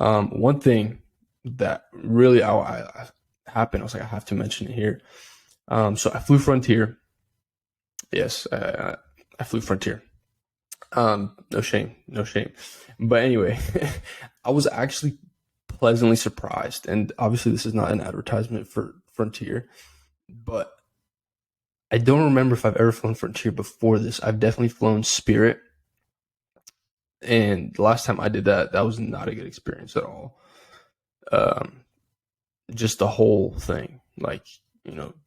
One thing that really I happened, I was like, I have to mention it here. So I flew Frontier. Yes, I flew Frontier. No shame, no shame. But anyway, I was actually pleasantly surprised. And obviously, this is not an advertisement for Frontier, but I don't remember if I've ever flown Frontier before this. I've definitely flown Spirit. And the last time I did that, that was not a good experience at all. Um, just the whole thing, like,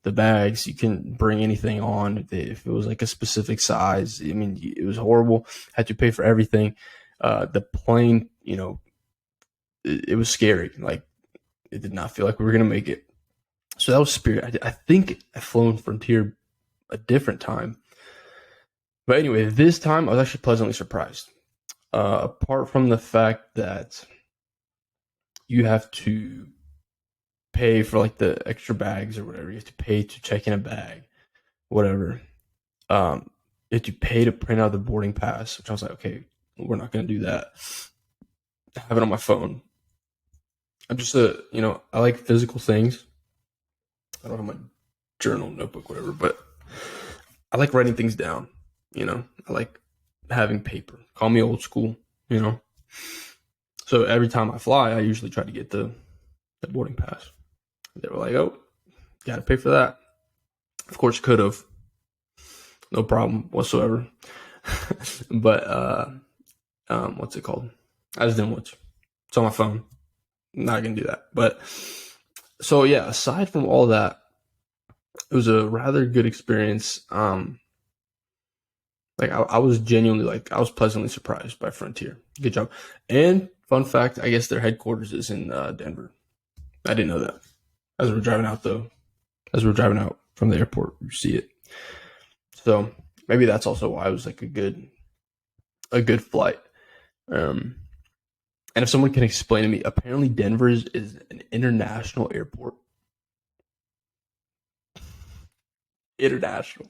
the bags, you can bring anything on. If it was like a specific size, I mean, it was horrible. Had to pay for everything. The plane, it was scary. Like, it did not feel like we were going to make it. So that was Spirit. I think I've flown Frontier a different time. But anyway, this time I was actually pleasantly surprised. Apart from the fact that you have to pay for like the extra bags or whatever, you have to pay to check in a bag, whatever. You have to pay to print out the boarding pass, which I was like, okay, we're not going to do that. I have it on my phone. I'm just I like physical things. I don't have my journal, notebook, whatever, but I like writing things down. I like having paper. Call me old school, So every time I fly, I usually try to get the boarding pass. They were like, oh, got to pay for that. Of course, could have. No problem whatsoever. But, what's it called? I just didn't want to. It's on my phone. I'm not going to do that. But, so yeah, aside from all that, it was a rather good experience. Like, I was genuinely, like, I was pleasantly surprised by Frontier. Good job. And, fun fact, I guess their headquarters is in Denver. I didn't know that. As we were driving out, though, from the airport, you see it. So maybe that's also why it was like a good flight. And if someone can explain to me, apparently Denver is an international airport. International.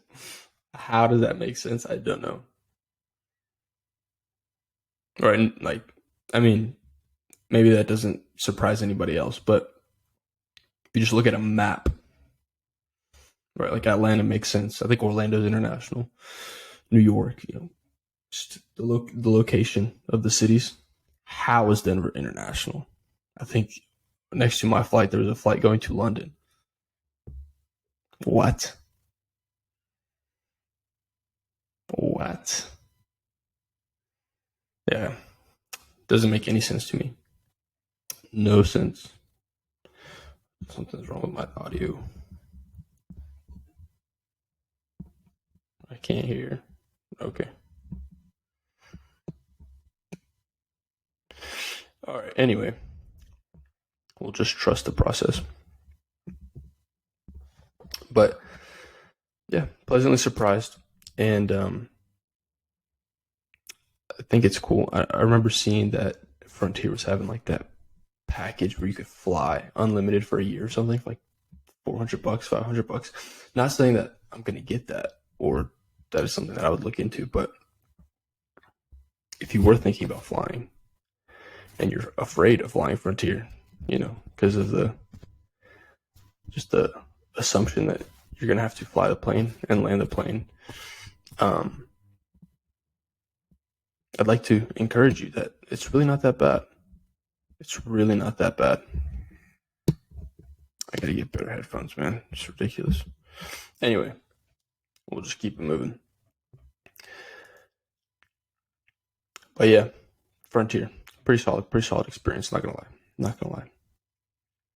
How does that make sense? I don't know. Right? Like, I mean, maybe that doesn't surprise anybody else, but if you just look at a map, right? Like Atlanta makes sense. I think Orlando's international. New York, just the location of the cities. How is Denver international? I think next to my flight, there was a flight going to London. What? Yeah. Doesn't make any sense to me. No sense. Something's wrong with my audio. I can't hear. Okay. All right. Anyway, we'll just trust the process. But yeah, pleasantly surprised. And I think it's cool. I remember seeing that Frontier was having like that package where you could fly unlimited for a year or something, for like $400, $500. Not saying that I'm going to get that or that is something that I would look into, but if you were thinking about flying and you're afraid of flying Frontier, because of the assumption that you're going to have to fly the plane and land the plane, I'd like to encourage you that it's really not that bad. It's really not that bad. I gotta get better headphones, man. It's ridiculous. Anyway, we'll just keep it moving. But yeah, Frontier, pretty solid experience. Not gonna lie.